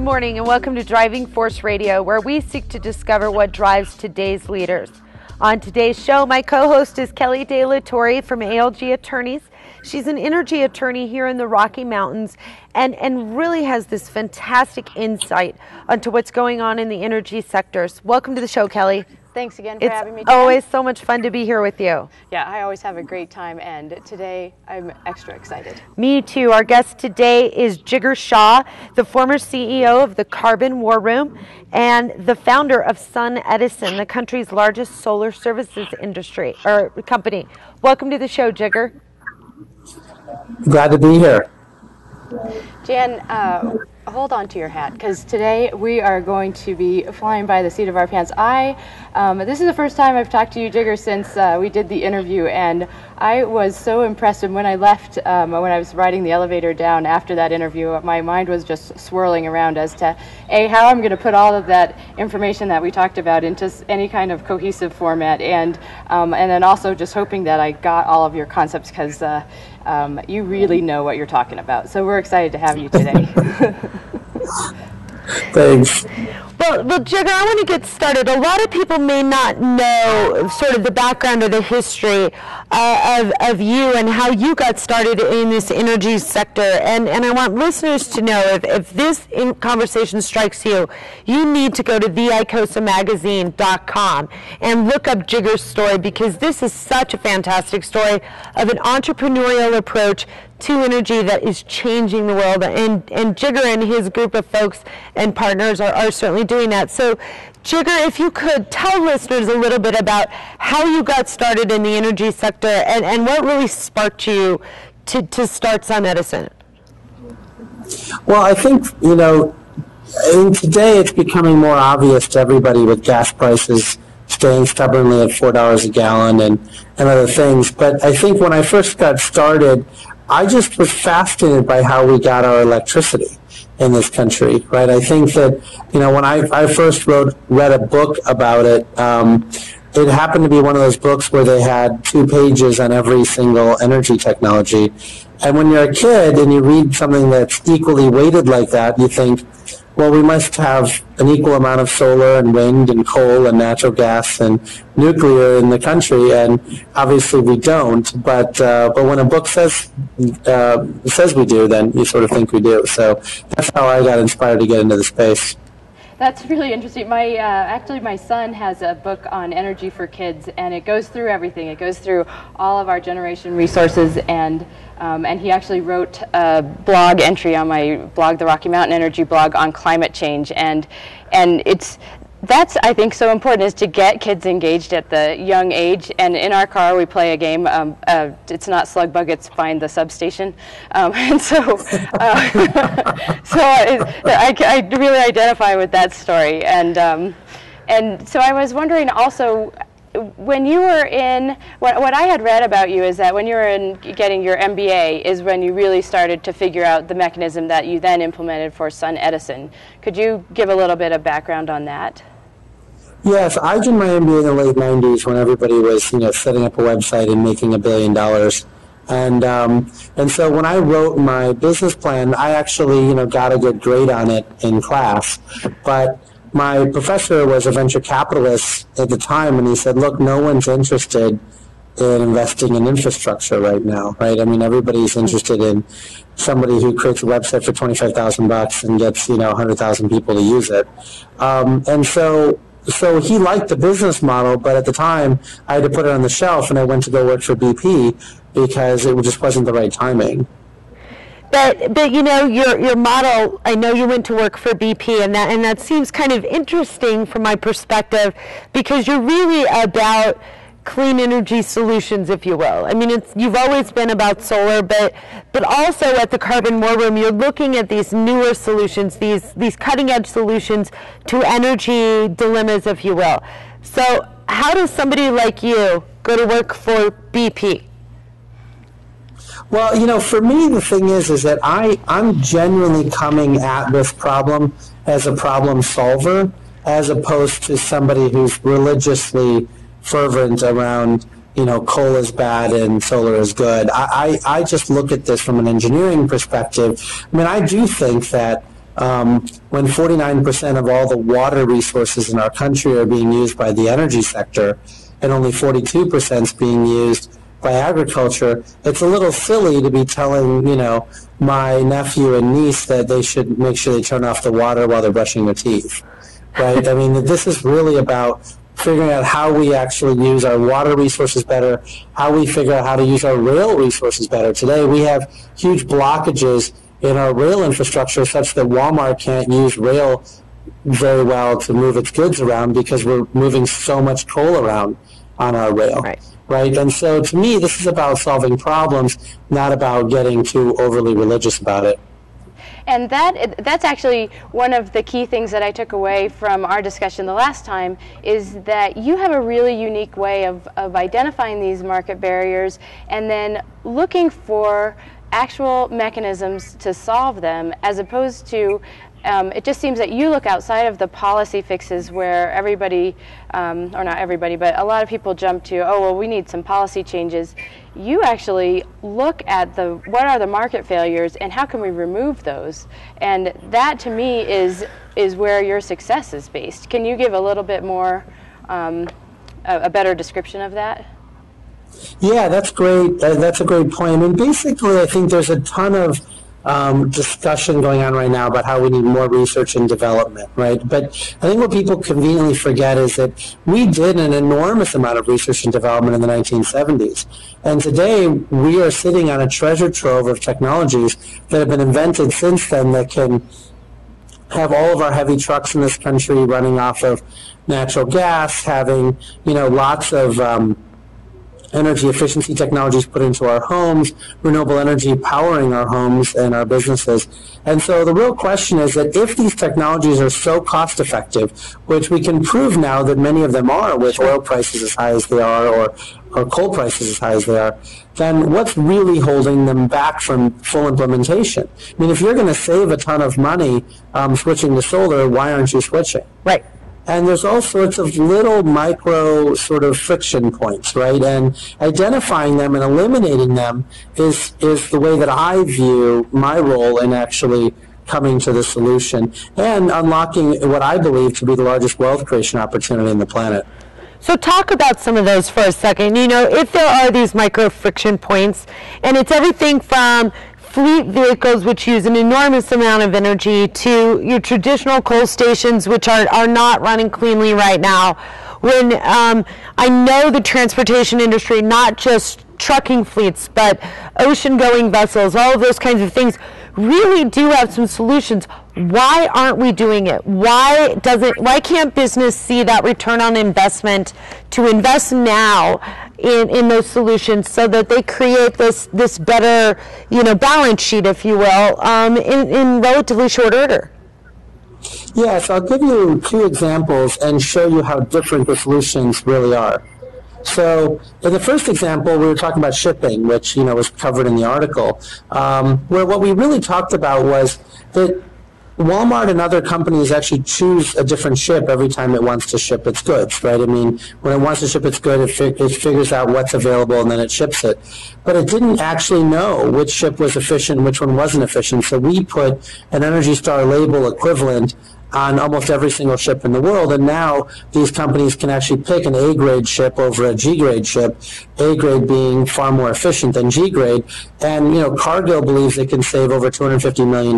morning and welcome to Driving Force Radio, where we seek to discover what drives today's leaders. On today's show, my co-host is Kelly De La Torre from ALG Attorneys. She's an energy attorney here in the Rocky Mountains and really has this fantastic insight onto what's going on in the energy sectors. Welcome to the show, Kelly. Thanks again for having me, It's always so much fun to be here with you. Yeah, I always have a great time, and today I'm extra excited. Me too. Our guest today is Jigar Shah, the former CEO of the Carbon War Room and the founder of SunEdison, the country's largest solar services industry or company. Welcome to the show, Jigar. Glad to be here. Jan, hold on to your hat, because today we are going to be flying by the seat of our pants. This is the first time I've talked to you, Jigar, since we did the interview, and I was so impressed. And when I left, when I was riding the elevator down after that interview, my mind was just swirling around as to, how I'm going to put all of that information that we talked about into any kind of cohesive format, and then also just hoping that I got all of your concepts, because you really know what you're talking about. So we're excited to have you today. Thanks. Well, Jigar, I want to get started. A lot of people may not know sort of the background or the history of you and how you got started in this energy sector. And I want listeners to know, if this conversation strikes you, you need to go to ICOSAmagazine.com and look up Jigar's story, because this is such a fantastic story of an entrepreneurial approach to energy that is changing the world, and Jigar and his group of folks and partners are certainly doing that. So, Jigar, if you could tell listeners a little bit about how you got started in the energy sector and what really sparked you to start SunEdison. Well, I think, today it's becoming more obvious to everybody with gas prices staying stubbornly at $4 a gallon and other things. But I think when I first got started, I just was fascinated by how we got our electricity in this country, right? I think that, when I first read a book about it, it happened to be one of those books where they had 2 pages on every single energy technology. And when you're a kid and you read something that's equally weighted like that, you think, well, we must have an equal amount of solar and wind and coal and natural gas and nuclear in the country, and obviously we don't. But when a book says we do, then you sort of think we do. So that's how I got inspired to get into the space. That's really interesting. Actually, my son has a book on energy for kids, and it goes through everything. It goes through all of our generation resources, and he actually wrote a blog entry on my blog, the Rocky Mountain Energy blog, on climate change, and that's, I think, so important, is to get kids engaged at the young age. And in our car, we play a game. It's not Slug Bug, it's Find the Substation. And so I really identify with that story. And so I was wondering also, when you were in, what I had read about you is that when you were in getting your MBA is when you really started to figure out the mechanism that you then implemented for SunEdison. Could you give a little bit of background on that? Yes, I did my MBA in the late 90s when everybody was, setting up a website and making $1 billion. And so when I wrote my business plan, I actually, got a good grade on it in class. But my professor was a venture capitalist at the time, and he said, look, no one's interested in investing in infrastructure right now, right? I mean, everybody's interested in somebody who creates a website for $25,000 and gets, 100,000 people to use it. And so he liked the business model, but at the time I had to put it on the shelf, and I went to go work for BP because it just wasn't the right timing. But your model, I know you went to work for BP, and that seems kind of interesting from my perspective, because you're really about clean energy solutions, if you will. I mean, you've always been about solar, but also at the Carbon War Room, you're looking at these newer solutions, these cutting-edge solutions to energy dilemmas, if you will. So how does somebody like you go to work for BP? Well, for me, the thing is that I'm genuinely coming at this problem as a problem solver, as opposed to somebody who's religiously fervent around, coal is bad and solar is good. I just look at this from an engineering perspective. I mean, I do think that when 49% of all the water resources in our country are being used by the energy sector and only 42% is being used by agriculture, it's a little silly to be telling, my nephew and niece that they should make sure they turn off the water while they're brushing their teeth, right? I mean, this is really about figuring out how we actually use our water resources better, how we figure out how to use our rail resources better. Today, we have huge blockages in our rail infrastructure such that Walmart can't use rail very well to move its goods around because we're moving so much coal around on our rail. Right? And so to me, this is about solving problems, not about getting too overly religious about it. And that's actually one of the key things that I took away from our discussion the last time, is that you have a really unique way of identifying these market barriers and then looking for actual mechanisms to solve them, as opposed to it just seems that you look outside of the policy fixes where everybody, or not everybody, but a lot of people jump to, oh, well, we need some policy changes. You actually look at what are the market failures and how can we remove those? And that, to me, is where your success is based. Can you give a little bit more, a better description of that? Yeah, that's great. That's a great point. I mean, basically, I think there's a ton of discussion going on right now about how we need more research and development, right? But I think what people conveniently forget is that we did an enormous amount of research and development in the 1970s. And today we are sitting on a treasure trove of technologies that have been invented since then that can have all of our heavy trucks in this country running off of natural gas, having, lots of energy efficiency technologies put into our homes, renewable energy powering our homes and our businesses. And so the real question is that if these technologies are so cost effective, which we can prove now that many of them are with oil prices as high as they are or coal prices as high as they are, then what's really holding them back from full implementation? I mean, if you're going to save a ton of money switching to solar, why aren't you switching? Right. And there's all sorts of little micro sort of friction points, right? And identifying them and eliminating them is the way that I view my role in actually coming to the solution and unlocking what I believe to be the largest wealth creation opportunity on the planet. So talk about some of those for a second. If there are these micro friction points, and it's everything from fleet vehicles, which use an enormous amount of energy, to your traditional coal stations, which are not running cleanly right now. When I know the transportation industry, not just trucking fleets, but ocean-going vessels, all of those kinds of things, really do have some solutions. Why aren't we doing it? Why can't business see that return on investment to invest now in those solutions so that they create this better, balance sheet, if you will, in relatively short order? Yes, I'll give you two examples and show you how different the solutions really are. So in the first example, we were talking about shipping, which was covered in the article, where what we really talked about was that Walmart and other companies actually choose a different ship every time it wants to ship its goods, right? I mean, when it wants to ship its goods, it figures out what's available and then it ships it. But it didn't actually know which ship was efficient and which one wasn't efficient. So we put an Energy Star label equivalent on almost every single ship in the world, and now these companies can actually pick an A-grade ship over a G-grade ship, A-grade being far more efficient than G-grade. And, Cargill believes it can save over $250 million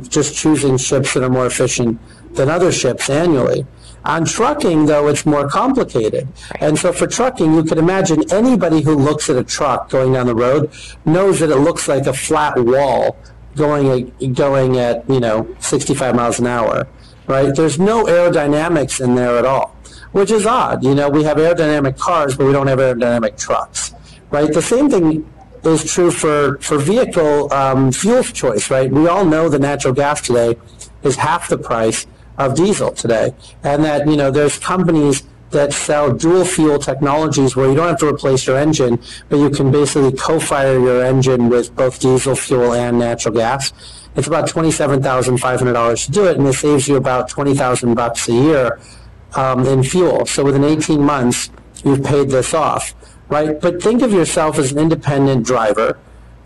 just choosing ships that are more efficient than other ships annually. On trucking, though, it's more complicated. And so for trucking, you can imagine anybody who looks at a truck going down the road knows that it looks like a flat wall going at 65 miles an hour, right? There's no aerodynamics in there at all, which is odd. We have aerodynamic cars, but we don't have aerodynamic trucks, right? The same thing is true for vehicle fuel choice, right? We all know that natural gas today is half the price of diesel today, and that there's companies that sell dual fuel technologies where you don't have to replace your engine, but you can basically co-fire your engine with both diesel fuel and natural gas. It's about $27,500 to do it, and it saves you about $20,000 a year in fuel. So within 18 months, you've paid this off, right? But think of yourself as an independent driver.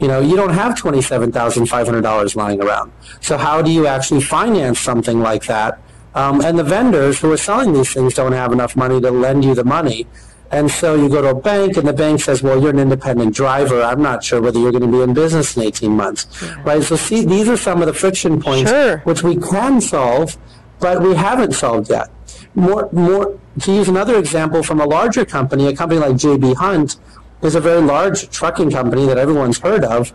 You don't have $27,500 lying around. So how do you actually finance something like that? And the vendors who are selling these things don't have enough money to lend you the money. And so you go to a bank, and the bank says, well, you're an independent driver. I'm not sure whether you're going to be in business in 18 months. Yeah. Right? So see, these are some of the friction points which we can solve, but we haven't solved yet. More. To use another example from a larger company, a company like J.B. Hunt is a very large trucking company that everyone's heard of.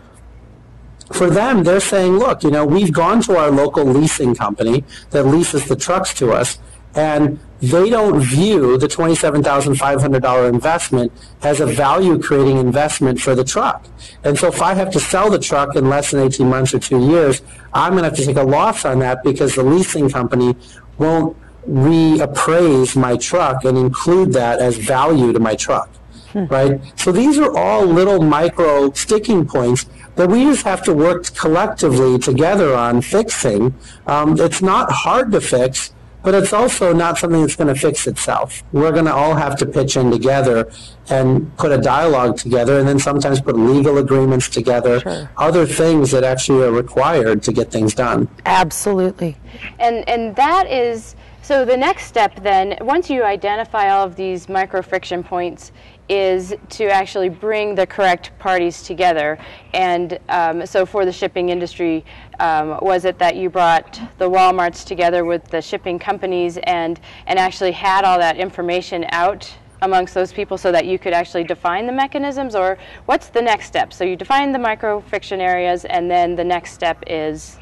For them, they're saying, look, we've gone to our local leasing company that leases the trucks to us, and they don't view the $27,500 investment as a value-creating investment for the truck. And so if I have to sell the truck in less than 18 months or 2 years, I'm going to have to take a loss on that because the leasing company won't reappraise my truck and include that as value to my truck. Right? So these are all little micro sticking points that we just have to work collectively together on fixing. It's not hard to fix, but it's also not something that's going to fix itself. We're going to all have to pitch in together and put a dialogue together, and then sometimes put legal agreements together, other things that actually are required to get things done. Absolutely. And that is, so the next step then, once you identify all of these micro friction points, is to actually bring the correct parties together. And so for the shipping industry, was it that you brought the Walmarts together with the shipping companies and actually had all that information out amongst those people so that you could actually define the mechanisms? Or what's the next step? So you define the micro friction areas, and then the next step is?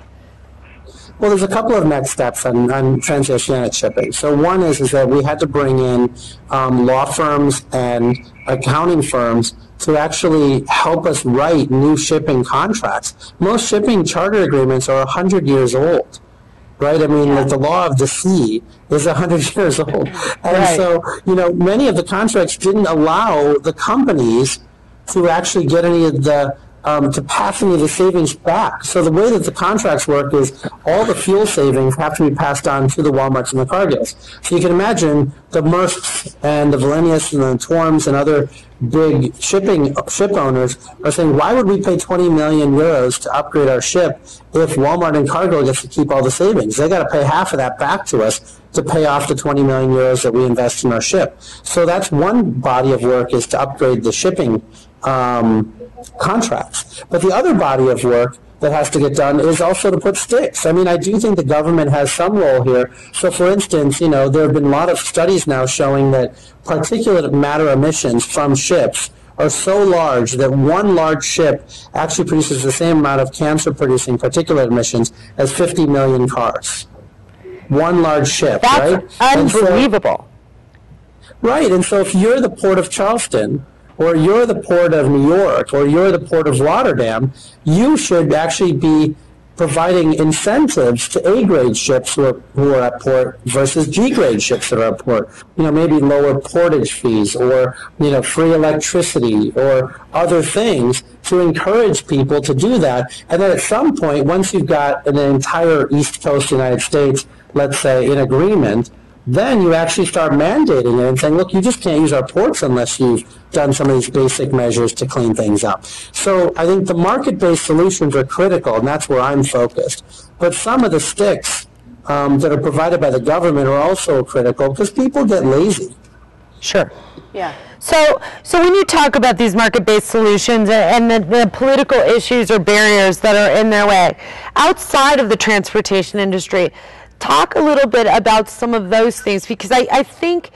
Well, there's a couple of next steps on transoceanic shipping. So one is that we had to bring in law firms and accounting firms to actually help us write new shipping contracts. Most shipping charter agreements are 100 years old, right? I mean, like the law of the sea is 100 years old. And so, many of the contracts didn't allow the companies to actually get any of the to pass any of the savings back. So the way that the contracts work is all the fuel savings have to be passed on to the Walmarts and the Cargills. So you can imagine the Maersks and the Wallenius and the Torms and other big ship owners are saying, why would we pay 20 million euros to upgrade our ship if Walmart and Cargill gets to keep all the savings? They got to pay half of that back to us to pay off the 20 million euros that we invest in our ship. So that's one body of work, is to upgrade the shipping contracts. But the other body of work that has to get done is also to put sticks. I mean, I do think the government has some role here. So, for instance, there have been a lot of studies now showing that particulate matter emissions from ships are so large that one large ship actually produces the same amount of cancer-producing particulate emissions as 50 million cars. One large ship, right? That's unbelievable. Right, and so if you're the Port of Charleston, or you're the Port of New York, or you're the Port of Rotterdam, you should actually be providing incentives to A-grade ships who are at port versus G-grade ships that are at port. Maybe lower portage fees, or free electricity, or other things to encourage people to do that. And then at some point, once you've got an entire East Coast United States, let's say, in agreement, then you actually start mandating it and saying, look, you just can't use our ports unless you've done some of these basic measures to clean things up. So I think the market-based solutions are critical, and that's where I'm focused. But some of the sticks that are provided by the government are also critical because people get lazy. Sure. Yeah. So when you talk about these market-based solutions and the political issues or barriers that are in their way, outside of the transportation industry, talk a little bit about some of those things, because I think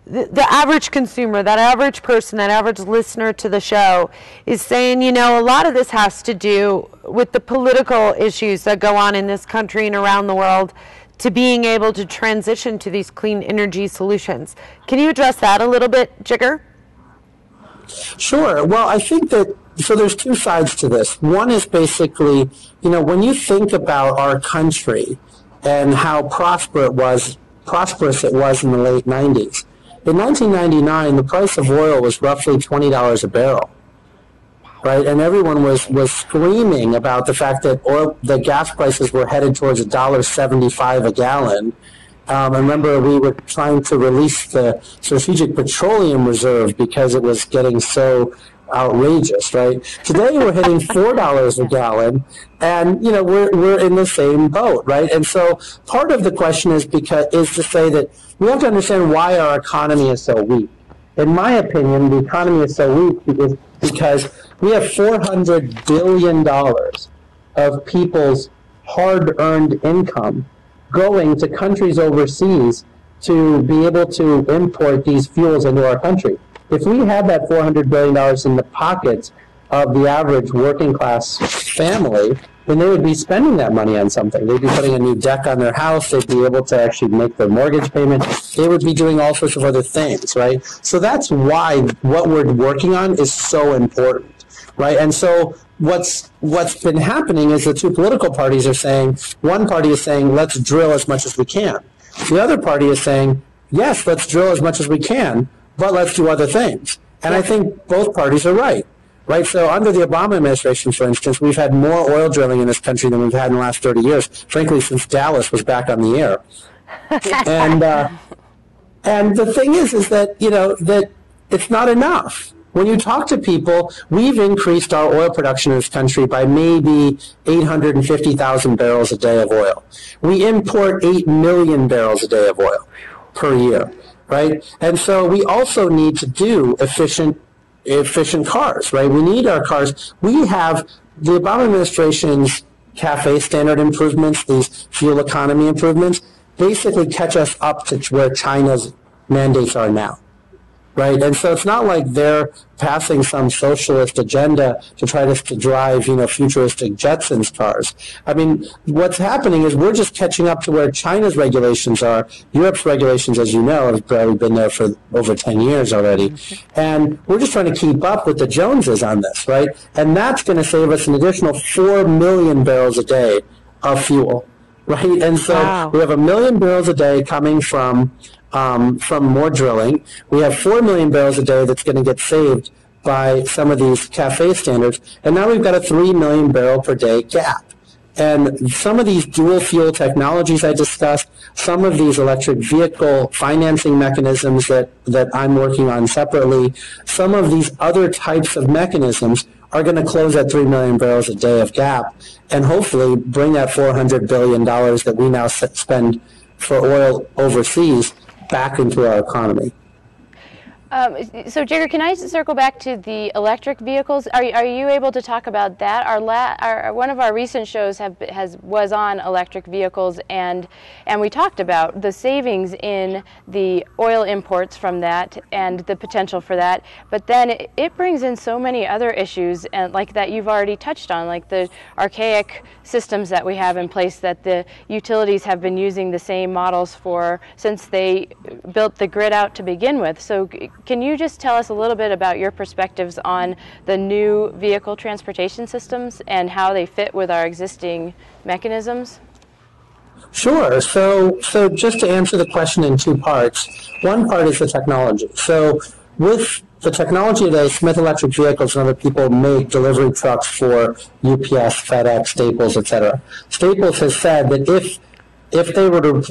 the average consumer, that average person, that average listener to the show is saying, a lot of this has to do with the political issues that go on in this country and around the world to being able to transition to these clean energy solutions. Can you address that a little bit, Jigar? Sure. Well, I think that, so there's two sides to this. One is basically, when you think about our country and how prosperous it was in the late 90s. In 1999, the price of oil was roughly $20 a barrel, right? And everyone was screaming about the fact that the gas prices were headed towards $1.75 a gallon. I remember we were trying to release the Strategic Petroleum Reserve because it was getting so outrageous, right? Today we're hitting $4 a gallon, and we're in the same boat, right? And so part of the question is to say that we have to understand why our economy is so weak. In my opinion, the economy is so weak because we have $400 billion of people's hard-earned income going to countries overseas to be able to import these fuels into our country. If we had that $400 billion in the pockets of the average working class family, then they would be spending that money on something. They'd be putting a new deck on their house. They'd be able to actually make their mortgage payment. They would be doing all sorts of other things, right? So that's why what we're working on is so important, right? And so what's been happening is the two political parties are saying, one party is saying, let's drill as much as we can. The other party is saying, yes, let's drill as much as we can, but let's do other things. And I think both parties are right. Right, so under the Obama administration, for instance, we've had more oil drilling in this country than we've had in the last 30 years, frankly, since Dallas was back on the air. And the thing is that, that it's not enough. When you talk to people, we've increased our oil production in this country by maybe 850,000 barrels a day of oil. We import 8 million barrels a day of oil per year, right? And so we also need to do efficient cars, right? We need our cars. We have the Obama administration's CAFE standard improvements, these fuel economy improvements, basically catch us up to where China's mandates are now, right? And so it's not like they're passing some socialist agenda to try to drive, futuristic Jetsons cars. I mean, what's happening is we're just catching up to where China's regulations are. Europe's regulations, as you know, have probably been there for over 10 years already. And we're just trying to keep up with the Joneses on this, right? And that's going to save us an additional 4 million barrels a day of fuel, right? And so we have 1 million barrels a day coming from more drilling. We have 4 million barrels a day that's going to get saved by some of these CAFE standards. And now we've got a 3 million barrel per day gap. And some of these dual fuel technologies I discussed, some of these electric vehicle financing mechanisms that I'm working on separately, some of these other types of mechanisms are going to close that 3 million barrels a day of gap and hopefully bring that $400 billion that we now spend for oil overseas back into our economy. So, Jigar, can I circle back to the electric vehicles? Are you able to talk about that? One of our recent shows was on electric vehicles, and we talked about the savings in the oil imports from that and the potential for that. But then it brings in so many other issues, and like that you've already touched on, like the archaic systems that we have in place that the utilities have been using the same models for since they built the grid out to begin with. So can you just tell us a little bit about your perspectives on the new vehicle transportation systems and how they fit with our existing mechanisms? Sure. So just to answer the question in two parts, one part is the technology. So with the technology today, Smith Electric Vehicles and other people make delivery trucks for UPS, FedEx, Staples, etc. Staples has said that if they were to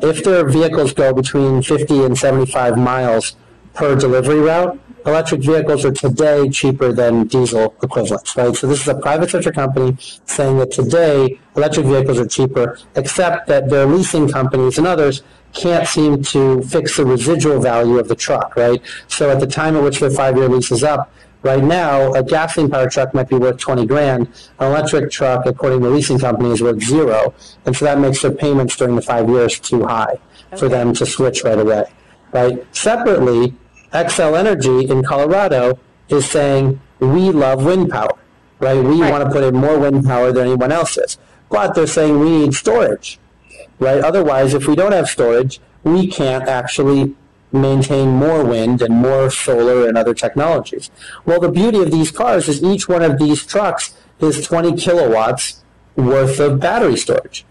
if their vehicles go between 50 and 75 miles per delivery route, electric vehicles are today cheaper than diesel equivalents, right? So this is a private sector company saying that today electric vehicles are cheaper, except that their leasing companies and others can't seem to fix the residual value of the truck, right? So at the time at which their 5-year lease is up, right now, a gasoline-powered truck might be worth $20,000. An electric truck, according to the leasing company, is worth $0. And so that makes their payments during the 5 years too high for them to switch right away, right? Separately, Xcel Energy in Colorado is saying, we love wind power, right? We want to put in more wind power than anyone else is. But they're saying we need storage, right? Otherwise, if we don't have storage, we can't actually maintain more wind and more solar and other technologies. Well, the beauty of these cars is each one of these trucks is 20 kilowatts worth of battery storage,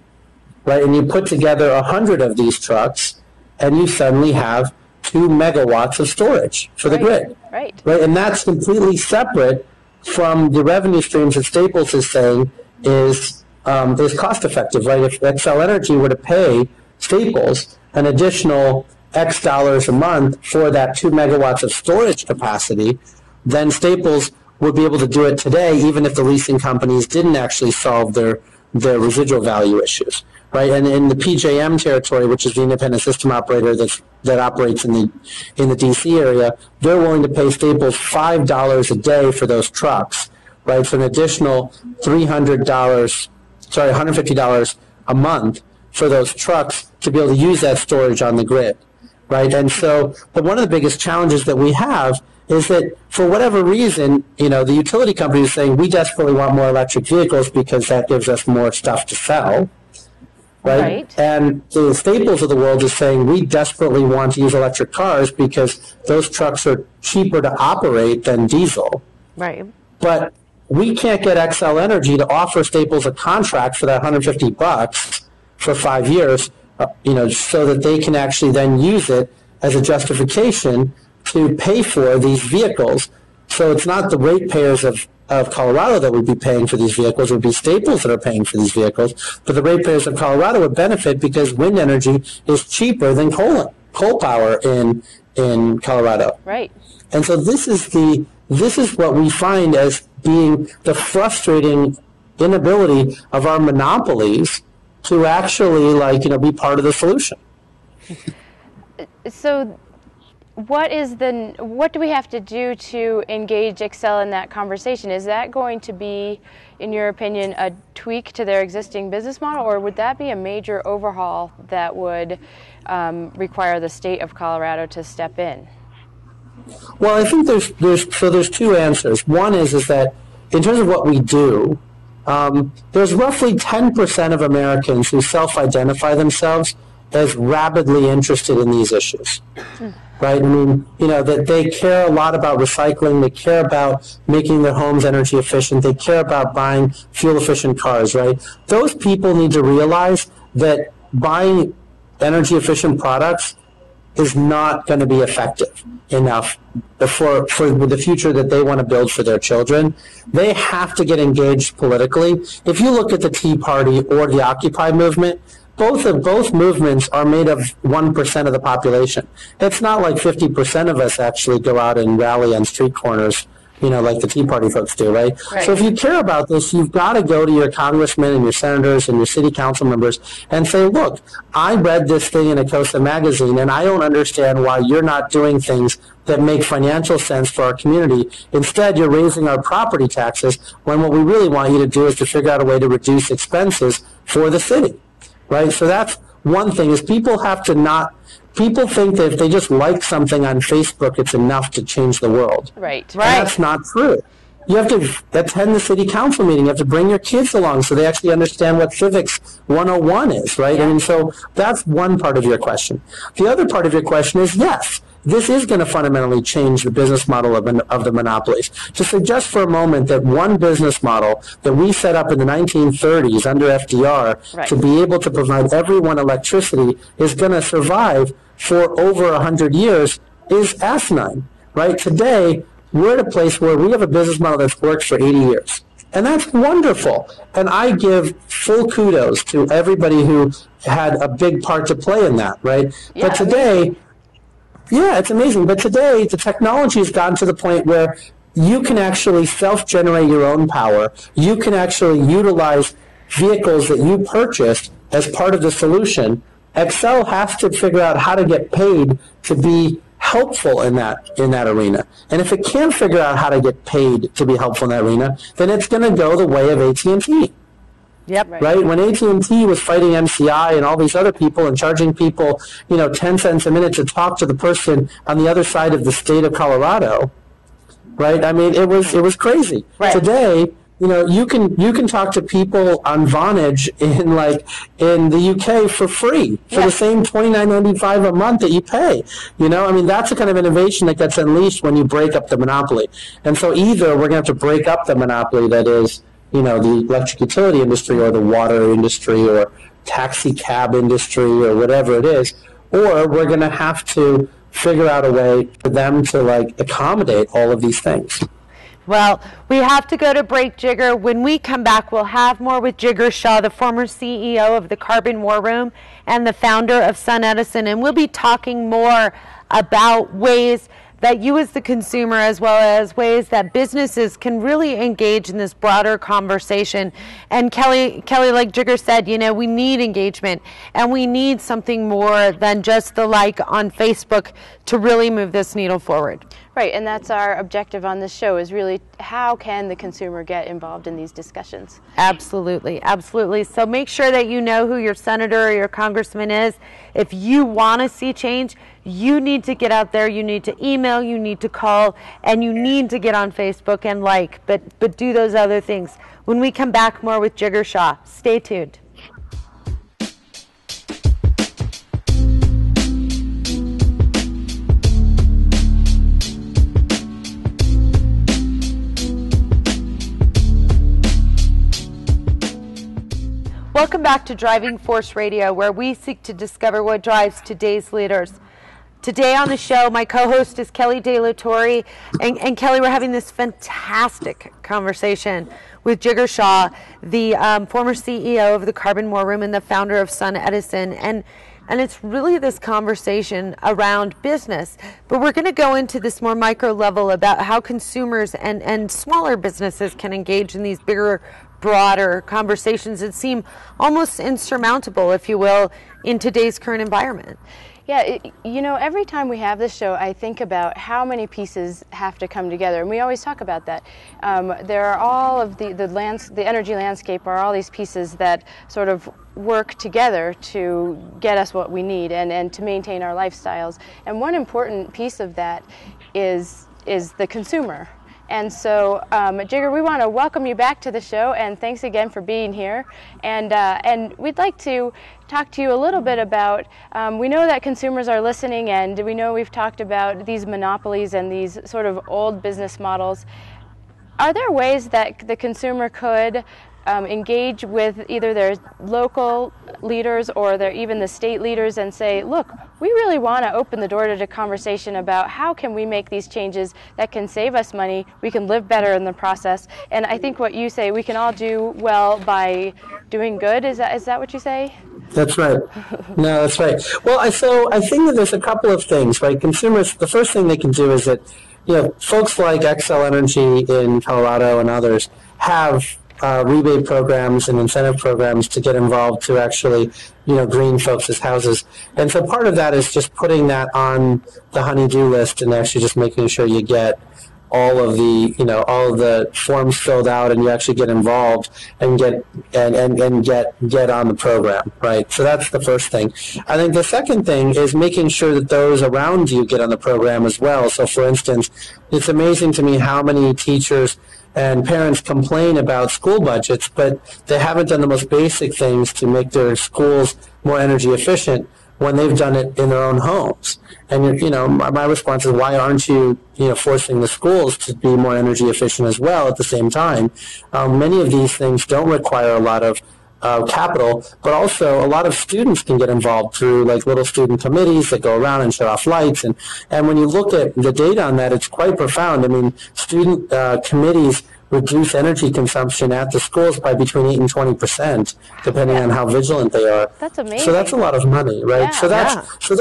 right? And you put together 100 of these trucks, and you suddenly have 2 megawatts of storage for the grid, right? And that's completely separate from the revenue streams that Staples is saying is cost effective, right? If Xcel Energy were to pay Staples an additional X dollars a month for that 2 megawatts of storage capacity, then Staples would be able to do it today, even if the leasing companies didn't actually solve their residual value issues, right? And in the PJM territory, which is the independent system operator that operates in the DC area, they're willing to pay Staples $5 a day for those trucks, right? For an additional $150 a month for those trucks to be able to use that storage on the grid, right? And so, but one of the biggest challenges that we have is that for whatever reason, the utility company is saying we desperately want more electric vehicles because that gives us more stuff to sell, right? And the Staples of the world is saying we desperately want to use electric cars because those trucks are cheaper to operate than diesel. Right. But we can't get Xcel Energy to offer Staples a contract for that $150 for 5 years, so that they can actually then use it as a justification to pay for these vehicles. So it's not the ratepayers of Colorado that would be paying for these vehicles. It would be Staples that are paying for these vehicles. But the ratepayers of Colorado would benefit because wind energy is cheaper than coal power in Colorado. Right. And so this is what we find as being the frustrating inability of our monopolies to actually be part of the solution. So what do we have to do to engage Xcel in that conversation? Is that going to be, in your opinion, a tweak to their existing business model, or would that be a major overhaul that would require the state of Colorado to step in? Well, I think there's two answers. One is that in terms of what we do, there's roughly 10% of Americans who self-identify themselves as rabidly interested in these issues. Right? I mean, that they care a lot about recycling. They care about making their homes energy efficient. They care about buying fuel-efficient cars, right? Those people need to realize that buying energy-efficient products is not going to be effective enough for the future that they want to build for their children. They have to get engaged politically. If you look at the Tea Party or the Occupy movement, both movements are made of 1% of the population. It's not like 50% of us actually go out and rally on street corners, like the Tea Party folks do, right? So if you care about this, you've got to go to your congressmen and your senators and your city council members and say, look, I read this thing in ICOSA magazine, and I don't understand why you're not doing things that make financial sense for our community. Instead, you're raising our property taxes when what we really want you to do is to figure out a way to reduce expenses for the city. Right? So that's one thing, is people think that if they just like something on Facebook, it's enough to change the world. Right. And that's not true. You have to attend the city council meeting. You have to bring your kids along so they actually understand what Civics 101 is, right? Yeah. And so that's one part of your question. The other part of your question is, yes, this is going to fundamentally change the business model of the monopolies. To suggest for a moment that one business model that we set up in the 1930s under FDR to be able to provide everyone electricity is going to survive for over 100 years is asinine, right? Today, we're at a place where we have a business model that's worked for 80 years. And that's wonderful. And I give full kudos to everybody who had a big part to play in that, right? Yeah, but today... Yeah, it's amazing. But today, the technology has gotten to the point where you can actually self-generate your own power. You can actually utilize vehicles that you purchased as part of the solution. Xcel has to figure out how to get paid to be helpful in that arena. And if it can't figure out how to get paid to be helpful in that arena, then it's going to go the way of AT&T. Yep. Right? When AT&T was fighting MCI and all these other people and charging people, 10 cents a minute to talk to the person on the other side of the state of Colorado, right? I mean, it was crazy. Right. Today, you can talk to people on Vonage in the UK for free for the same $29.95 a month that you pay. I mean, that's the kind of innovation that gets unleashed when you break up the monopoly. And so either we're going to have to break up the monopoly that is the electric utility industry or the water industry or taxi cab industry or whatever it is, or we're going to have to figure out a way for them to accommodate all of these things. Well, we have to go to break, Jigar. When we come back, we'll have more with Jigar Shah, the former CEO of the Carbon War Room and the founder of SunEdison, and we'll be talking more about ways that you as the consumer, as well as ways that businesses can really engage in this broader conversation. And Kelly, like Jigar said, we need engagement, and we need something more than just the like on Facebook to really move this needle forward. Right, and that's our objective on this show, is really how can the consumer get involved in these discussions? Absolutely, absolutely. So make sure that you know who your senator or your congressman is. If you want to see change, you need to get out there, you need to email, you need to call, and you need to get on Facebook and like, but do those other things. When we come back, more with Jigar Shah. Stay tuned. Welcome back to Driving Force Radio, where we seek to discover what drives today's leaders. Today on the show, my co-host is Kelly De La Torre, and Kelly, we're having this fantastic conversation with Jigar Shah, the former CEO of the Carbon War Room and the founder of SunEdison, and it's really this conversation around business. But we're going to go into this more micro level about how consumers and smaller businesses can engage in these bigger, broader conversations that seem almost insurmountable, if you will, in today's current environment. Yeah, every time we have this show, I think about how many pieces have to come together, and we always talk about that. There are all of the energy landscape are all these pieces that sort of work together to get us what we need and to maintain our lifestyles. And one important piece of that is the consumer. And so, Jigar, we want to welcome you back to the show, and thanks again for being here. And we'd like to talk to you a little bit about, we know that consumers are listening, and we know we've talked about these monopolies and these sort of old business models. Are there ways that the consumer could engage with either their local leaders or even the state leaders and say, look, we really want to open the door to the conversation about how can we make these changes that can save us money, we can live better in the process. And I think what you say, we can all do well by doing good. Is that what you say? That's right. No, that's right. Well, I think that there's a couple of things, right? Consumers, the first thing they can do is that, folks like Xcel Energy in Colorado and others have rebate programs and incentive programs to get involved to actually, green folks' houses. And so part of that is just putting that on the honey-do list and actually just making sure you get all of the forms filled out and you actually get involved and get on the program, right? So that's the first thing. I think the second thing is making sure that those around you get on the program as well. So for instance, it's amazing to me how many teachers and parents complain about school budgets, but they haven't done the most basic things to make their schools more energy efficient when they've done it in their own homes. And, my response is, why aren't you, forcing the schools to be more energy efficient as well at the same time? Many of these things don't require a lot of capital, but also a lot of students can get involved through like little student committees that go around and shut off lights. And when you look at the data on that, it's quite profound. I mean, student committees reduce energy consumption at the schools by between 8 and 20%, depending on how vigilant they are. That's amazing. So that's a lot of money, right? Yeah. So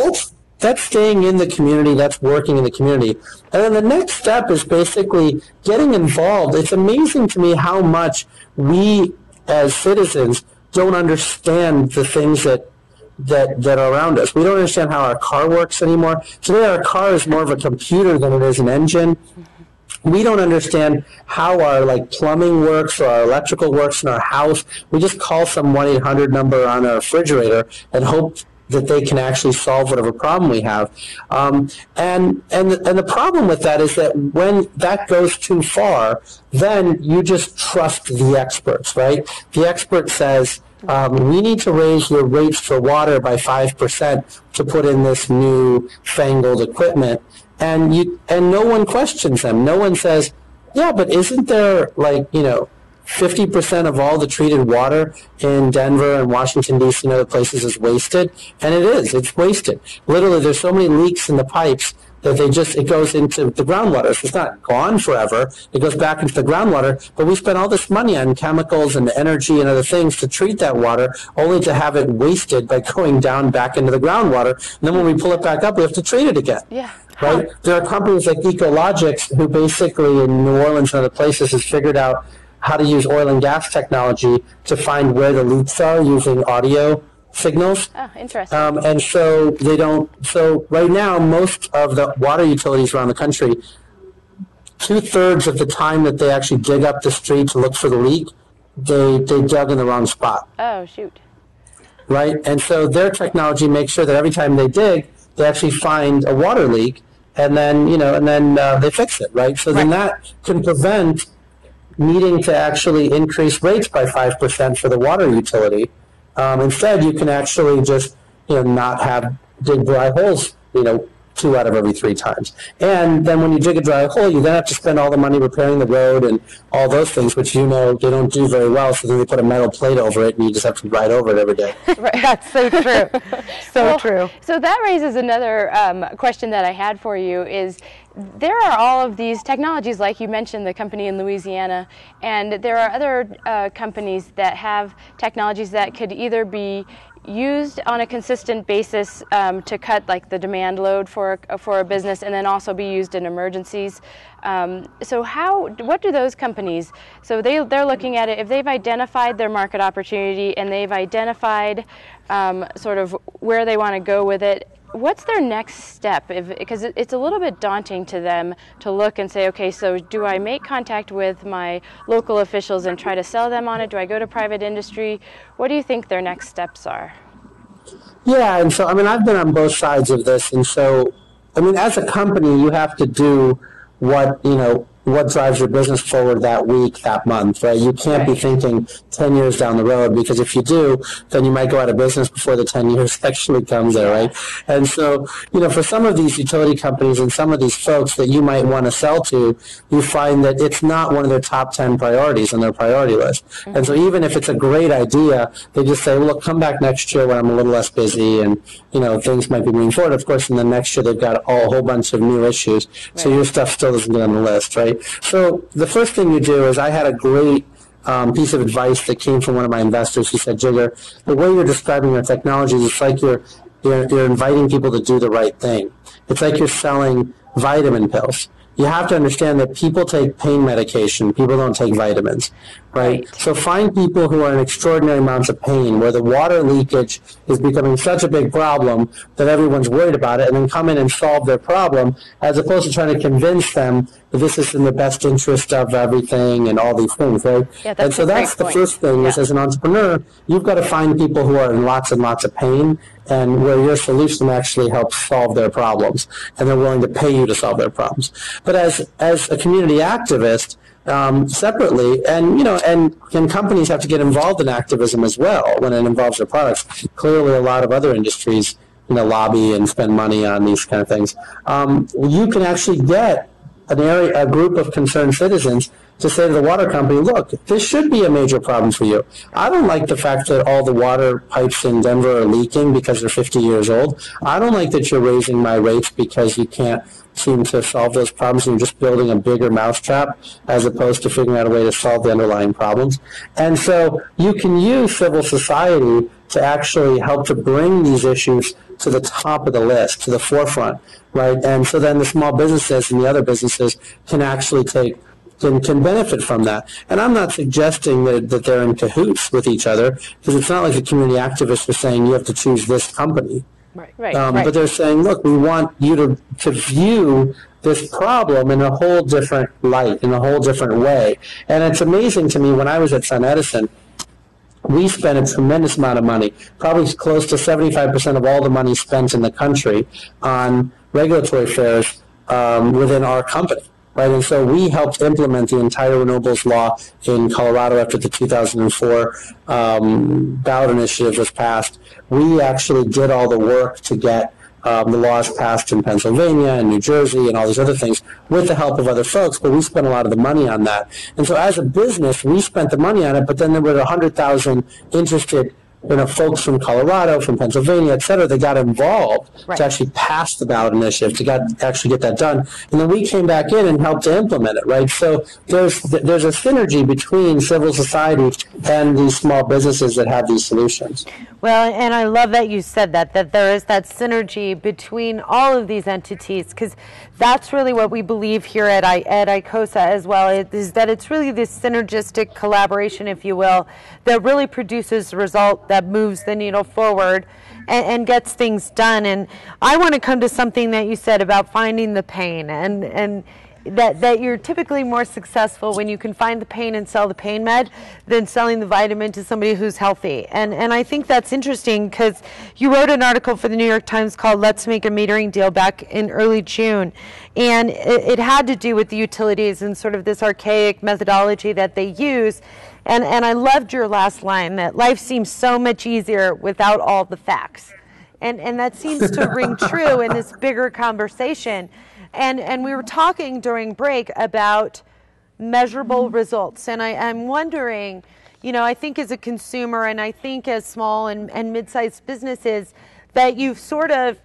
that's staying in the community, that's working in the community. And then the next step is basically getting involved. It's amazing to me how much we as citizens don't understand the things that are around us. We don't understand how our car works anymore. Today our car is more of a computer than it is an engine. We don't understand how our plumbing works or our electrical works in our house. We just call some 1-800 number on our refrigerator and hope that they can actually solve whatever problem we have. And the problem with that is that when that goes too far, then you just trust the experts, right? The expert says, we need to raise your rates for water by 5% to put in this new fangled equipment. And no one questions them. No one says, yeah, but isn't there 50% of all the treated water in Denver and Washington, D.C. and other places is wasted? And it's wasted. Literally, there's so many leaks in the pipes that it goes into the groundwater. So it's not gone forever. It goes back into the groundwater, but we spend all this money on chemicals and energy and other things to treat that water, only to have it wasted by going down back into the groundwater. And then when we pull it back up, we have to treat it again. Yeah. right? There are companies like Ecologics who basically in New Orleans and other places has figured out how to use oil and gas technology to find where the leaks are using audio signals. Oh, interesting. And so they don't, so right now, most of the water utilities around the country, 2/3 of the time that they actually dig up the street to look for the leak, they dug in the wrong spot. Oh, shoot. Right? And so their technology makes sure that every time they dig, they actually find a water leak, and then, they fix it, right? So then that can prevent needing to actually increase rates by 5% for the water utility. Instead, you can actually just, not have dig dry holes, 2 out of every 3 times. And then when you dig a dry hole, you then have to spend all the money repairing the road and all those things, which they don't do very well. So then they put a metal plate over it, and you just have to ride over it every day. Right. That's so true. True. So that raises another question that I had for you is, there are all of these technologies, like you mentioned, the company in Louisiana, and there are other companies that have technologies that could either be used on a consistent basis to cut like the demand load for a business, and then also be used in emergencies. So what do those companies, so they're looking at it, if they've identified their market opportunity and they've identified sort of where they want to go with it, what's their next step? Because it's a little bit daunting to them to look and say, okay, so do I make contact with my local officials and try to sell them on it? Do I go to private industry? What do you think their next steps are? Yeah, and so, I've been on both sides of this, and so, as a company, you have to do what drives your business forward that week, that month, right? You can't be thinking 10 years down the road, because if you do, then you might go out of business before the 10 years actually comes there, right? And so, for some of these utility companies and some of these folks that you might want to sell to, you find that it's not one of their top 10 priorities on their priority list. Mm-hmm. And so even if it's a great idea, they just say, look, come back next year when I'm a little less busy and, things might be moving forward. Of course, in the next year, they've got a whole bunch of new issues. Right. So your stuff still doesn't get on the list, right? So the first thing you do is, I had a great piece of advice that came from one of my investors. He said, Jigar, the way you're describing your technology is it's like you're inviting people to do the right thing. It's like you're selling vitamin pills. You have to understand that people take pain medication. People don't take vitamins, right? So find people who are in extraordinary amounts of pain, where the water leakage is becoming such a big problem that everyone's worried about it, and then come in and solve their problem, as opposed to trying to convince them that this is in the best interest of everything and all these things, right? Yeah, and so that's the first thing is, as an entrepreneur, you've got to find people who are in lots and lots of pain, and where your solution actually helps solve their problems, and they're willing to pay you to solve their problems. But as a community activist, separately, and companies have to get involved in activism as well when it involves their products. Clearly, a lot of other industries, lobby and spend money on these kind of things. You can actually get a group of concerned citizens to say to the water company, look, this should be a major problem for you. I don't like the fact that all the water pipes in Denver are leaking because they're 50 years old. I don't like that you're raising my rates because you can't seem to solve those problems and you're just building a bigger mousetrap as opposed to figuring out a way to solve the underlying problems. And so you can use civil society to actually help to bring these issues to the top of the list, to the forefront, right? And so then the small businesses and the other businesses can actually can benefit from that. And I'm not suggesting that they're in cahoots with each other, because it's not like the community activists are saying you have to choose this company. Right. But they're saying, look, we want you to view this problem in a whole different light, in a whole different way. And it's amazing to me, when I was at SunEdison, we spent a tremendous amount of money, probably close to 75% of all the money spent in the country on regulatory affairs within our company. Right, and so we helped implement the entire renewables law in Colorado after the 2004 ballot initiative was passed. We actually did all the work to get the laws passed in Pennsylvania and New Jersey and all these other things with the help of other folks, but we spent a lot of the money on that. And so as a business, we spent the money on it, but then there were 100,000 interested folks from Colorado, from Pennsylvania, et cetera, that got involved to actually pass the ballot initiative, to actually get that done. And then we came back in and helped to implement it, right? So there's a synergy between civil society and these small businesses that have these solutions. Well, and I love that you said that there is that synergy between all of these entities, because that's really what we believe here at ICOSA as well, is that it's really this synergistic collaboration, if you will, that really produces a result that moves the needle forward and gets things done. And I want to come to something that you said about finding the pain, and that you're typically more successful when you can find the pain and sell the pain med than selling the vitamin to somebody who's healthy. And I think that's interesting, because you wrote an article for the New York Times called "Let's Make a Metering Deal" back in early June. And it had to do with the utilities and sort of this archaic methodology that they use. And I loved your last line, that life seems so much easier without all the facts. And that seems to ring true in this bigger conversation. And we were talking during break about measurable results. And I'm wondering, I think as a consumer, and I think as small and mid-sized businesses, that you've sort of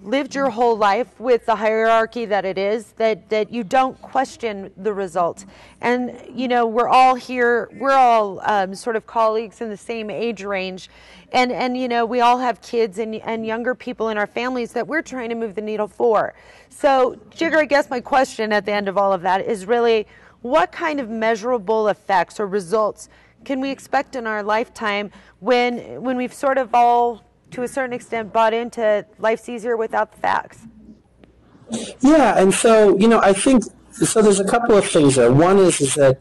lived your whole life with the hierarchy that it is, that you don't question the result. And, we're all here, we're all sort of colleagues in the same age range. And we all have kids and younger people in our families that we're trying to move the needle for. So, Jigar, I guess my question at the end of all of that is really, what kind of measurable effects or results can we expect in our lifetime when we've sort of all, to a certain extent, bought into life's easier without the facts? Yeah, and so, I think, so there's a couple of things there. One is that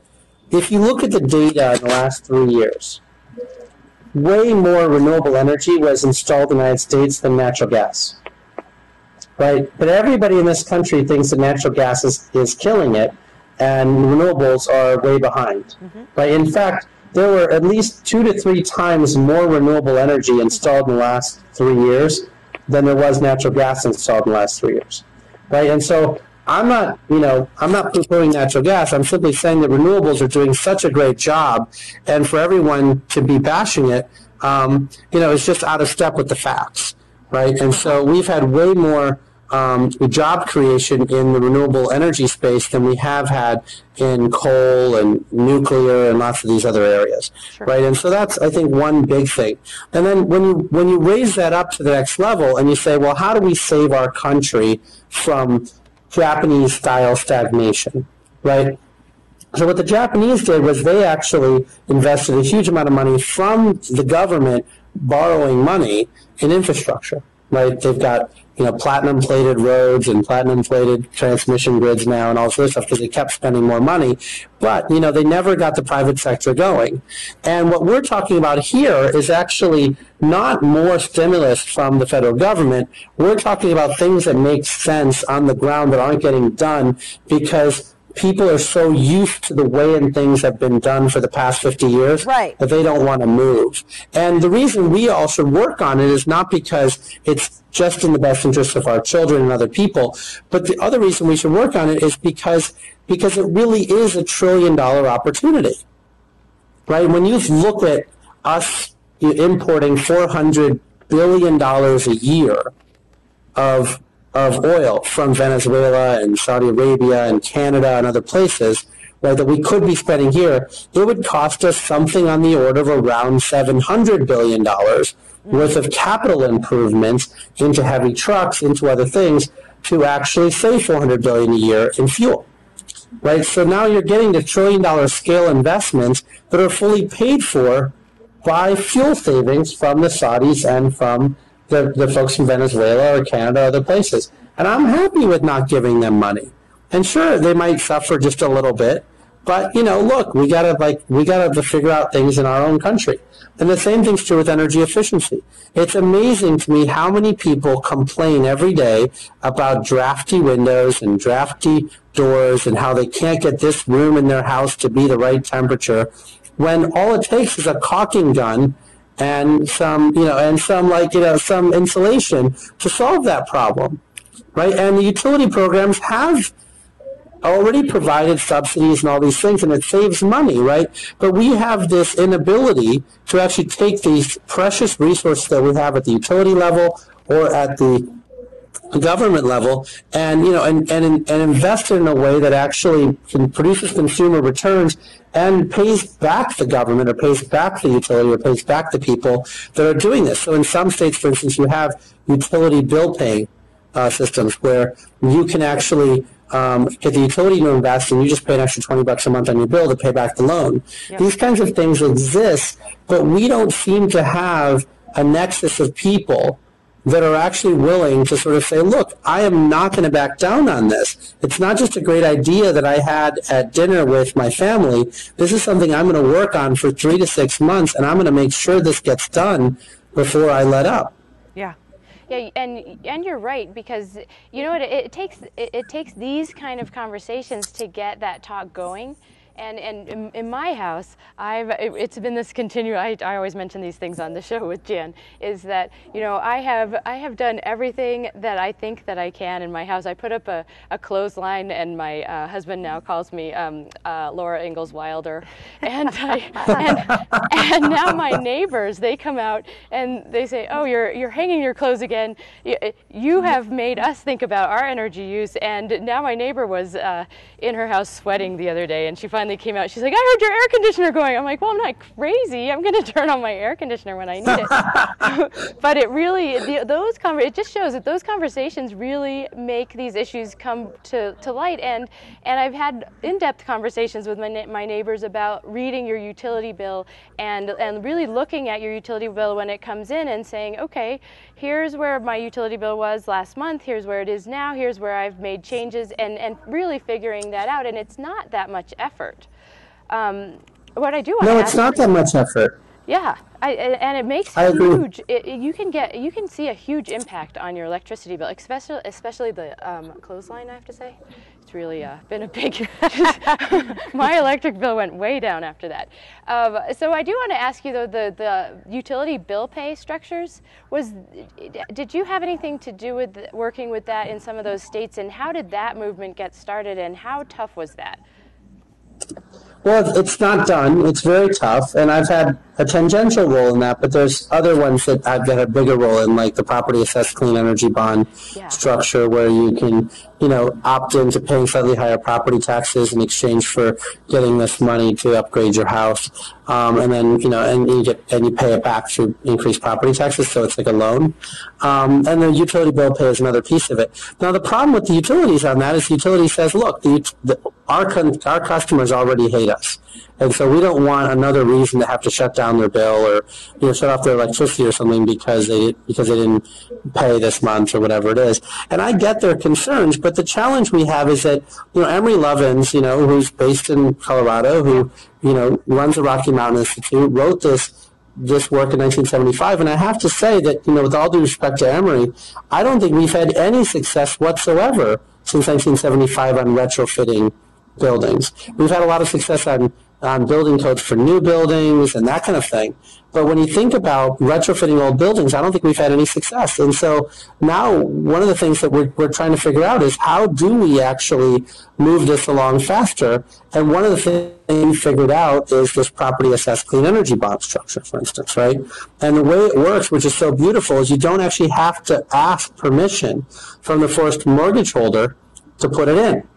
if you look at the data in the last 3 years, way more renewable energy was installed in the United States than natural gas, right? But everybody in this country thinks that natural gas is killing it, and renewables are way behind, right? In fact, there were at least 2 to 3 times more renewable energy installed in the last 3 years than there was natural gas installed in the last 3 years, right? And so I'm not poo-pooing natural gas. I'm simply saying that renewables are doing such a great job, and for everyone to be bashing it, it's just out of step with the facts, right? And so we've had way more job creation in the renewable energy space than we have had in coal and nuclear and lots of these other areas, right? And so that's, I think, one big thing. And then when you raise that up to the next level and you say, well, how do we save our country from Japanese-style stagnation, right? So what the Japanese did was they actually invested a huge amount of money from the government borrowing money in infrastructure, right? They've got, platinum-plated roads and platinum-plated transmission grids now and all sorts of stuff because they kept spending more money. But, they never got the private sector going. And what we're talking about here is actually not more stimulus from the federal government. We're talking about things that make sense on the ground that aren't getting done because people are so used to the way and things have been done for the past 50 years that they don't want to move. And the reason we all should work on it is not because it's just in the best interest of our children and other people, but the other reason we should work on it is because it really is $1 trillion opportunity, right? When you look at us importing $400 billion a year of oil from Venezuela and Saudi Arabia and Canada and other places, right, that we could be spending here, it would cost us something on the order of around $700 billion worth of capital improvements into heavy trucks, into other things, to actually save $400 billion a year in fuel, right? So now you're getting to $1 trillion scale investments that are fully paid for by fuel savings from the Saudis and from the folks from Venezuela or Canada or other places. And I'm happy with not giving them money. And sure, they might suffer just a little bit, but look, we gotta figure out things in our own country. And the same thing's true with energy efficiency. It's amazing to me how many people complain every day about drafty windows and drafty doors and how they can't get this room in their house to be the right temperature, when all it takes is a caulking gun and some insulation to solve that problem, right? And the utility programs have already provided subsidies and all these things, and it saves money, right? But we have this inability to actually take these precious resources that we have at the utility level or at the government level, and and invest in a way that actually produces consumer returns and pays back the government or pays back the utility or pays back the people that are doing this. So in some states, for instance, you have utility bill pay systems where you can actually get the utility to invest, and you just pay an extra $20 a month on your bill to pay back the loan. Yep. These kinds of things exist, but we don't seem to have a nexus of people that are actually willing to sort of say, look, I am not going to back down on this. It's not just a great idea that I had at dinner with my family. This is something I'm going to work on for 3 to 6 months, and I'm going to make sure this gets done before I let up. Yeah. Yeah, and you're right, because you know what, it takes these kind of conversations to get that talk going. And in my house, it's been this continual. I always mention these things on the show with Jan. Is that I have done everything that I think that I can in my house. I put up a clothesline, and my husband now calls me Laura Ingalls Wilder, and now my neighbors, they come out and they say, oh, you're hanging your clothes again. You have made us think about our energy use. And now my neighbor was in her house sweating the other day, and she finally came out. She's like, I heard your air conditioner going. I'm like, well, I'm not crazy. I'm going to turn on my air conditioner when I need it. But it really, it just shows that those conversations really make these issues come to light. And I've had in-depth conversations with my neighbors about reading your utility bill and really looking at your utility bill when it comes in and saying, okay, here's where my utility bill was last month. Here's where it is now. Here's where I've made changes, and really figuring that out. And it's not that much effort. What I do want to No, it's not that much effort. Yeah, and it makes huge. You can see a huge impact on your electricity bill, especially the clothesline. I have to say, it's really been a big. My electric bill went way down after that. So I do want to ask you though, the utility bill pay structures, did you have anything to do with working with that in some of those states, and how did that movement get started, and how tough was that? Well, it's not done. It's very tough, and I've had a tangential role in that, but there's other ones that I've got a bigger role in, like the property assessed clean energy bond structure, where you can, opt into paying slightly higher property taxes in exchange for getting this money to upgrade your house, and then and you pay it back through increased property taxes, so it's like a loan. And the utility bill pay is another piece of it. Now, the problem with the utilities on that is the utility says, look, our customers already hate us. And so we don't want another reason to have to shut down their bill or shut off their electricity or something because they didn't pay this month or whatever it is. And I get their concerns, but the challenge we have is that Emery Lovins, who's based in Colorado, who runs the Rocky Mountain Institute, wrote this work in 1975, and I have to say that with all due respect to Emery, I don't think we've had any success whatsoever since 1975 on retrofitting buildings. We've had a lot of success on building codes for new buildings and that kind of thing. But when you think about retrofitting old buildings, I don't think we've had any success. And so now one of the things that we're trying to figure out is how do we actually move this along faster? And one of the things we figured out is this property assessed clean energy bond structure, for instance, right? And the way it works, which is so beautiful, is you don't actually have to ask permission from the first mortgage holder to put it in.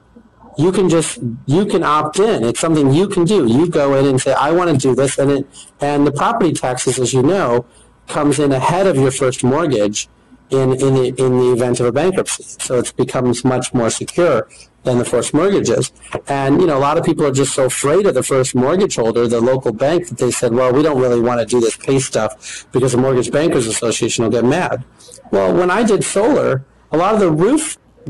You can opt in. It's something you can do. You go in and say, I want to do this, and the property taxes, as you know, comes in ahead of your first mortgage in the event of a bankruptcy. So it becomes much more secure than the first mortgages. And a lot of people are just so afraid of the first mortgage holder, the local bank, that they said, well, we don't really want to do this pay stuff because the Mortgage Bankers Association will get mad. Well, when I did solar, a lot of the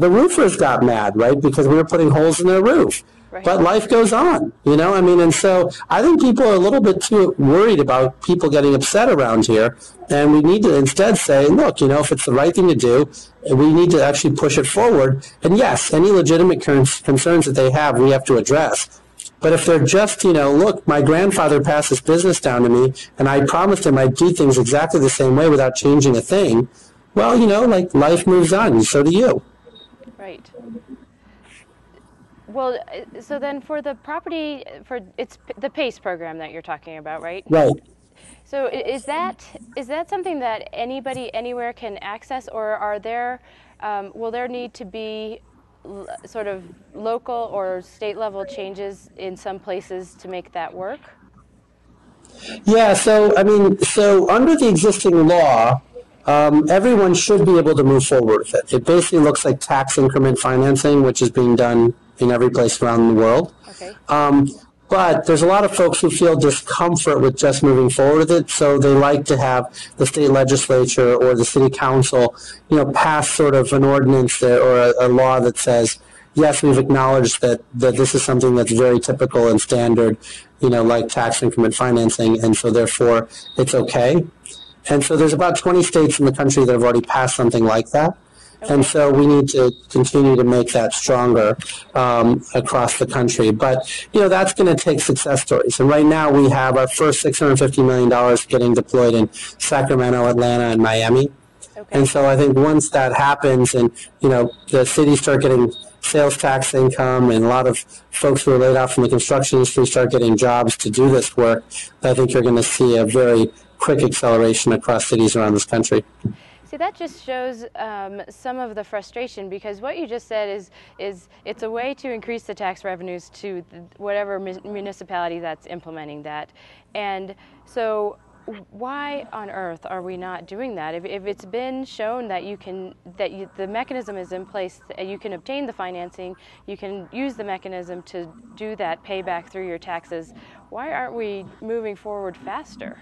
roofers got mad, right, because we were putting holes in their roof. Right. But life goes on, and so I think people are a little bit too worried about people getting upset around here, and we need to instead say, look, if it's the right thing to do, we need to actually push it forward. And yes, any legitimate concerns that they have, we have to address. But if they're just, look, my grandfather passed this business down to me, and I promised him I'd do things exactly the same way without changing a thing, well, life moves on, and so do you. Right. Well, so then for the property, it's the PACE program that you're talking about, right? Right. So is that something that anybody anywhere can access, or will there need to be sort of local or state level changes in some places to make that work? Yeah, so under the existing law, everyone should be able to move forward with it. It basically looks like tax increment financing, which is being done in every place around the world. Okay. But there's a lot of folks who feel discomfort with just moving forward with it, so they like to have the state legislature or the city council, pass sort of an ordinance or a law that says, yes, we've acknowledged that this is something that's very typical and standard, like tax increment financing, and so therefore it's okay. And so there's about 20 states in the country that have already passed something like that. Okay. And so we need to continue to make that stronger across the country. But, that's going to take success stories. And right now we have our first $650 million getting deployed in Sacramento, Atlanta, and Miami. Okay. And so I think once that happens and, the cities start getting sales tax income and a lot of folks who are laid off from the construction industry start getting jobs to do this work, I think you're going to see a very quick acceleration across cities around this country. See, that just shows some of the frustration, because what you just said is it's a way to increase the tax revenues to whatever municipality that's implementing that. And so why on earth are we not doing that? If it's been shown that the mechanism is in place, you can obtain the financing, you can use the mechanism to do that payback through your taxes, why aren't we moving forward faster?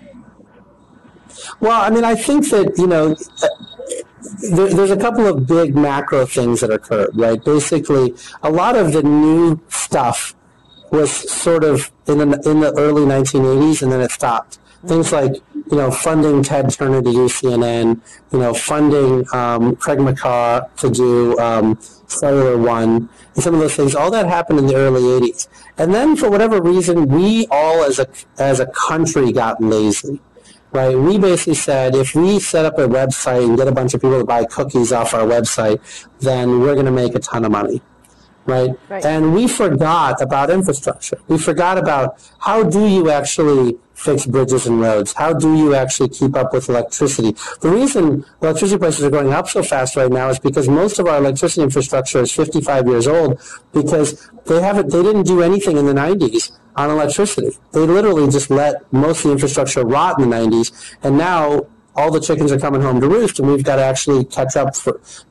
Well, I think that, there's a couple of big macro things that occurred, right? Basically, a lot of the new stuff was sort of in the early 1980s, and then it stopped. Things like, funding Ted Turner to do CNN, funding Craig McCaw to do Cellular One, and some of those things. All that happened in the early 80s. And then, for whatever reason, we all as a country got lazy. Right, we basically said if we set up a website and get a bunch of people to buy cookies off our website, then we're going to make a ton of money. Right? And we forgot about infrastructure. We forgot about how do you actually fix bridges and roads? How do you actually keep up with electricity? The reason electricity prices are going up so fast right now is because most of our electricity infrastructure is 55 years old, because they didn't do anything in the 90s on electricity. They literally just let most of the infrastructure rot in the 90s, and now all the chickens are coming home to roost, and we've got to actually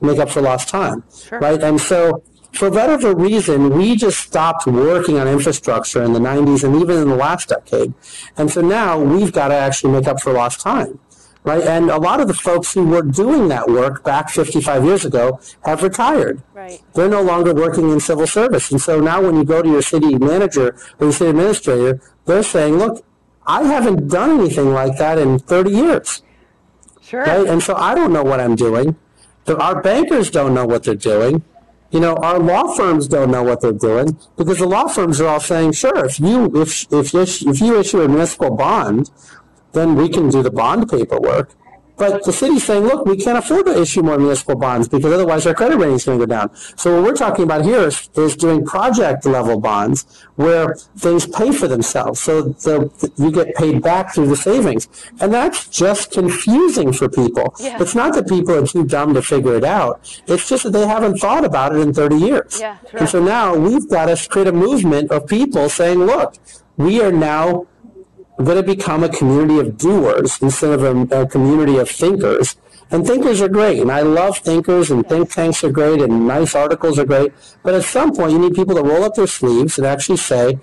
make up for lost time. Sure. Right? And so, for whatever reason, we just stopped working on infrastructure in the 90s and even in the last decade. And so now we've got to actually make up for lost time. Right? And a lot of the folks who were doing that work back 55 years ago have retired. Right. They're no longer working in civil service. And so now when you go to your city manager or your city administrator, they're saying, look, I haven't done anything like that in 30 years. Sure. Right? And so I don't know what I'm doing. Our bankers don't know what they're doing. Our law firms don't know what they're doing, because the law firms are all saying, sure, if you issue a municipal bond, then we can do the bond paperwork. But the city's saying, look, we can't afford to issue more municipal bonds because otherwise our credit rating is going to go down. So what we're talking about here is doing project-level bonds where things pay for themselves. So you get paid back through the savings. And that's just confusing for people. Yeah. It's not that people are too dumb to figure it out. It's just that they haven't thought about it in 30 years. Yeah, sure. And so now we've got to create a movement of people saying, look, we are now going to become a community of doers instead of a community of thinkers. And thinkers are great, and I love thinkers, and think tanks are great, and nice articles are great. But at some point, you need people to roll up their sleeves and actually say,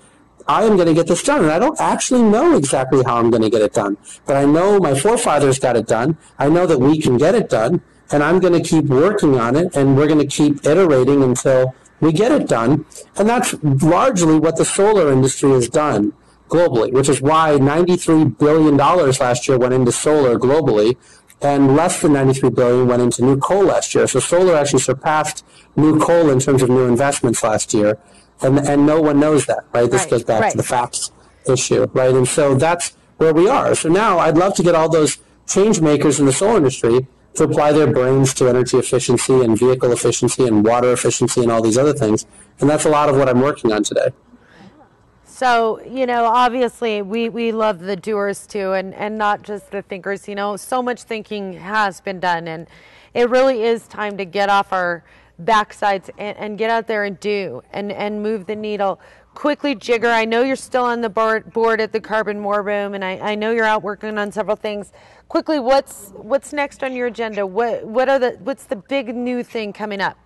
I am going to get this done. And I don't actually know exactly how I'm going to get it done. But I know my forefathers got it done. I know that we can get it done, and I'm going to keep working on it, and we're going to keep iterating until we get it done. And that's largely what the solar industry has done globally, which is why $93 billion last year went into solar globally, and less than $93 billion went into new coal last year. So solar actually surpassed new coal in terms of new investments last year, and no one knows that, right? This goes back to the facts issue, right? And so that's where we are. So now I'd love to get all those change makers in the solar industry to apply their brains to energy efficiency and vehicle efficiency and water efficiency and all these other things. And that's a lot of what I'm working on today. So, obviously we love the doers too, and not just the thinkers. So much thinking has been done, and it really is time to get off our backsides and get out there and do and move the needle. Quickly, Jigar, I know you're still on the board at the Carbon War Room, and I know you're out working on several things. Quickly, what's next on your agenda? What's the big new thing coming up?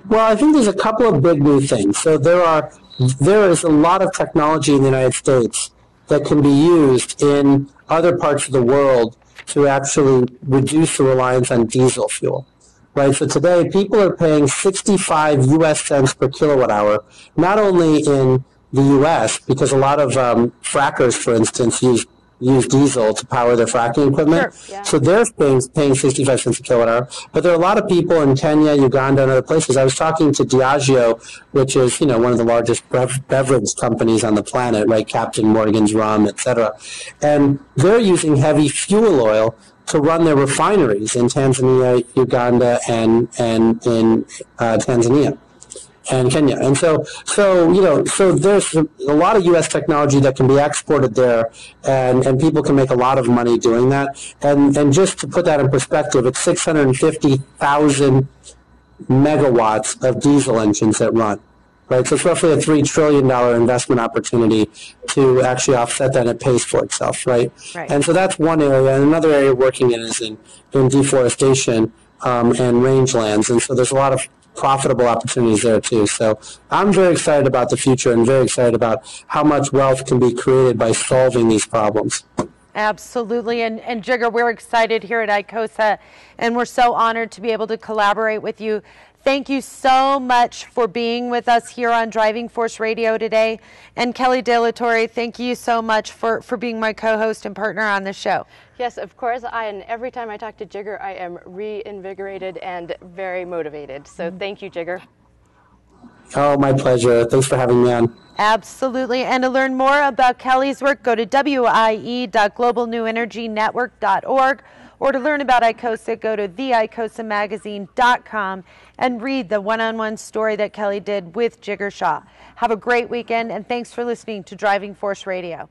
Well, I think there's a couple of big new things. So there is a lot of technology in the United States that can be used in other parts of the world to actually reduce the reliance on diesel fuel. Right, so today people are paying 65 U.S. cents per kilowatt hour, not only in the U.S., because a lot of frackers, for instance, use diesel to power their fracking equipment. Sure, yeah. So they're paying 65 cents a kilowatt hour. But there are a lot of people in Kenya, Uganda, and other places. I was talking to Diageo, which is one of the largest beverage companies on the planet, right? Captain Morgan's rum, etc. And they're using heavy fuel oil to run their refineries in Tanzania, Uganda, and in Tanzania and Kenya. And so there's a lot of U.S. technology that can be exported there, and people can make a lot of money doing that. And just to put that in perspective, it's 650,000 megawatts of diesel engines that run. Right, so it's roughly a $3 trillion investment opportunity to actually offset that, and it pays for itself, right? And so that's one area. And another area we're working in is in deforestation and rangelands. And so there's a lot of profitable opportunities there too. So I'm very excited about the future and very excited about how much wealth can be created by solving these problems. Absolutely. And Jigar, we're excited here at ICOSA, and we're so honored to be able to collaborate with you. Thank you so much for being with us here on Driving Force Radio today. And Kelly De La Torre, thank you so much for being my co-host and partner on the show. Yes, of course. And every time I talk to Jigar, I am reinvigorated and very motivated. So thank you, Jigar. Oh, my pleasure. Thanks for having me on. Absolutely. And to learn more about Kelly's work, go to wie.globalnewenergynetwork.org. Or to learn about ICOSA, go to theicosamagazine.com and read the one-on-one story that Kelly did with Jigar Shah. Have a great weekend, and thanks for listening to Driving Force Radio.